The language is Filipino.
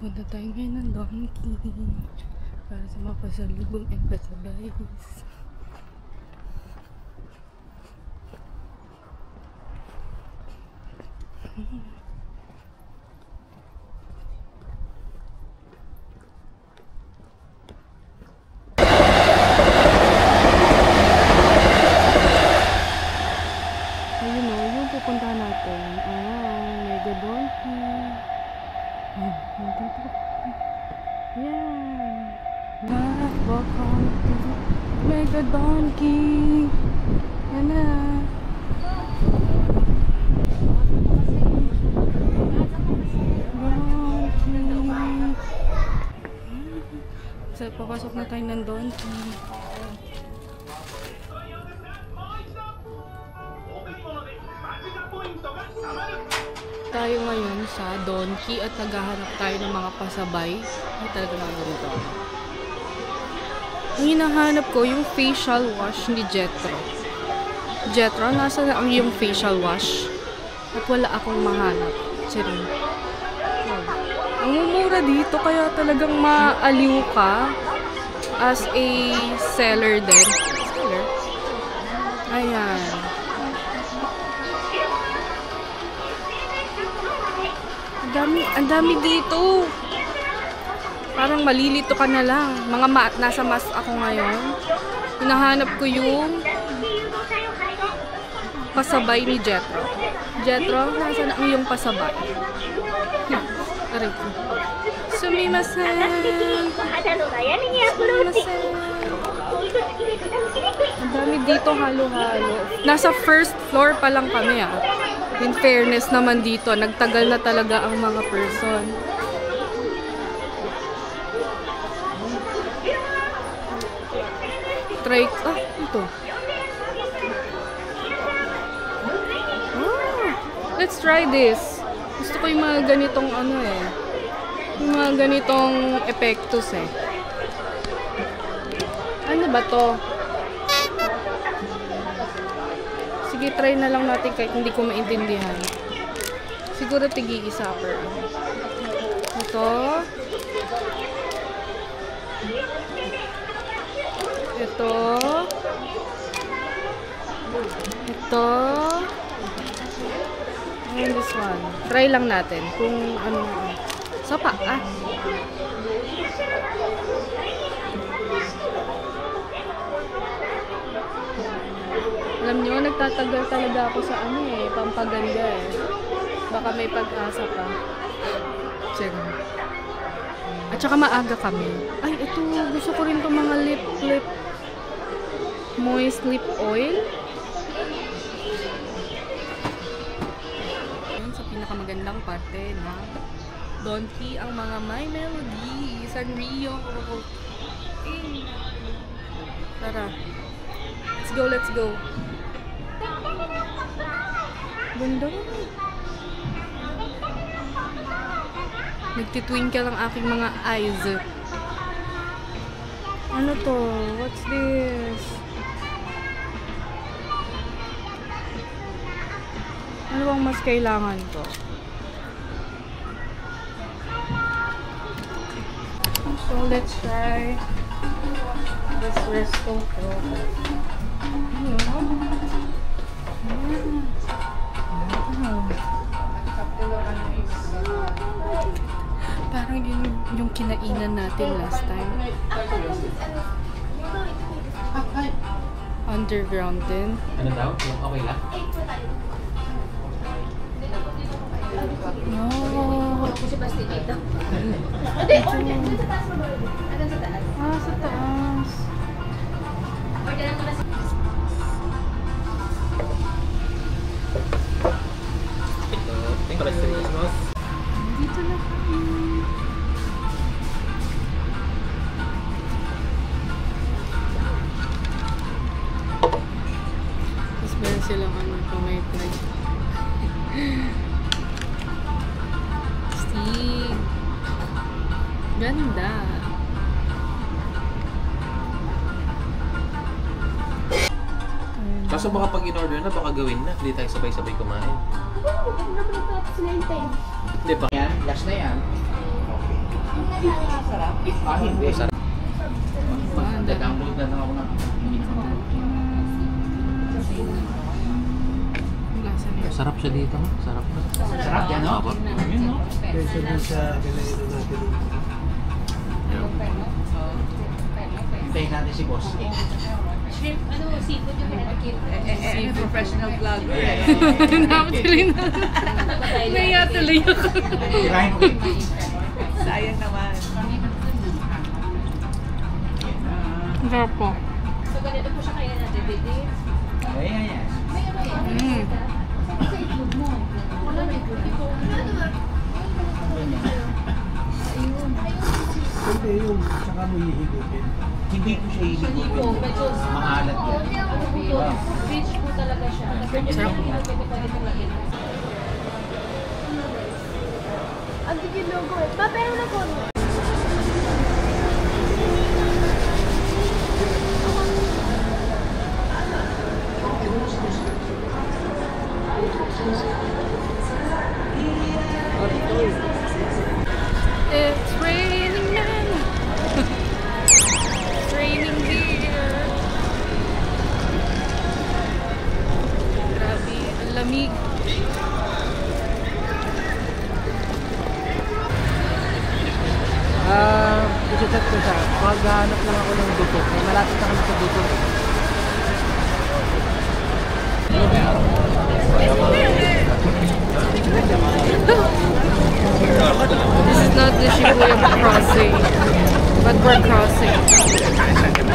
Punta tayo ngayon ng Donkey para sa mga pasalubong at pasabay. Ayun o, yung pupunta natin. Mega Donkey. Yan. Welcome to Mega Donkey. Yan na. So, papasok na tayo ng Donkey. Tayo ngayon sa Donkey at naghahanap tayo ng mga pasabay. Ay, talaga na ganito. Ang hinahanap ko, yung facial wash ni Jetro. Jetro, nasa na ang yung facial wash? At wala akong mahanap. Sirin. Ang mumura dito, kaya talagang maaliw ka as a seller din. Seller? Ayan. Ang dami dito. Parang malilito ka na lang. Nasa mas ako ngayon. Hinahanap ko yung pasabay ni Jetro. Jetro, nasa na ang iyong pasabay? Aray ko. Sumimasen. Ang dami dito, halo-halo. Nasa first floor pa lang kami ah. In fairness naman dito, nagtagal na talaga ang mga person. Try, ito. Let's try this. Gusto ko yung mga ganitong yung mga ganitong epektos eh. Ano ba to? Sige, try na lang natin kahit hindi ko maintindihan. Siguro tigi-isa per. Ito. Ito. Ito. And this one. Try lang natin kung ano. Sapa, Alam nyo, nagtatagal talaga ako sa pampaganda eh. Baka may pag-asa pa. Check. At saka maaga kami. Ay, ito. Gusto ko rin itong mga lip moist lip oil. Yun, sa pinakamagandang parte na Donkey, ang mga My Melody, Sanrio. Tara. Let's go. Ganda. Nagtitwinkle ang aking mga eyes. Ano to? What's this? Ano bang mas kailangan to? So let's try this Resto Pro. Parang yung kinainan natin last time. Underground din. Ano daw? Okay lang? No. Kasi basta dito. Sa taas. Dito na kami. Tapos meron silang kung may price. Steve. Ganda. Kaso baka pag in-order na, baka gawin na. Hindi tayo sabay-sabay kumain. Oo, huwag naman natapos na yung 10. Hindi ba? Yan, last na yan. Okay. Masarap. Mag-download na lang ako ng Lasa niya. Sarap siya dito. Sarap na. sarap yan, no? Apo. Yun, no? Kaysa dun sa kailangan natin. Hintayin natin si Boss. Shrimp, seafood yung Professional vlogger. Napatuloy na. Naiya tuloy ako. Tirahin mo kayo. Sayang naman. Ang sarap po. So, ganito po siya kaya natin, baby. Ayan. Mm. Hindi yung tsaka mo hihigupin. Hindi ko siya hihigupin. Medyo Maalat yan. rich po talaga siya. Ganyan Sarap. lang yan. Ang digil logo eh. Pa, pero na po. It's raining men. It's raining here. Grabe, ang lamig. I-chat ko siya. Maghanap lang ako ng duto. May malapit na kami sa duto. This is not the Shibuya crossing, but we're crossing.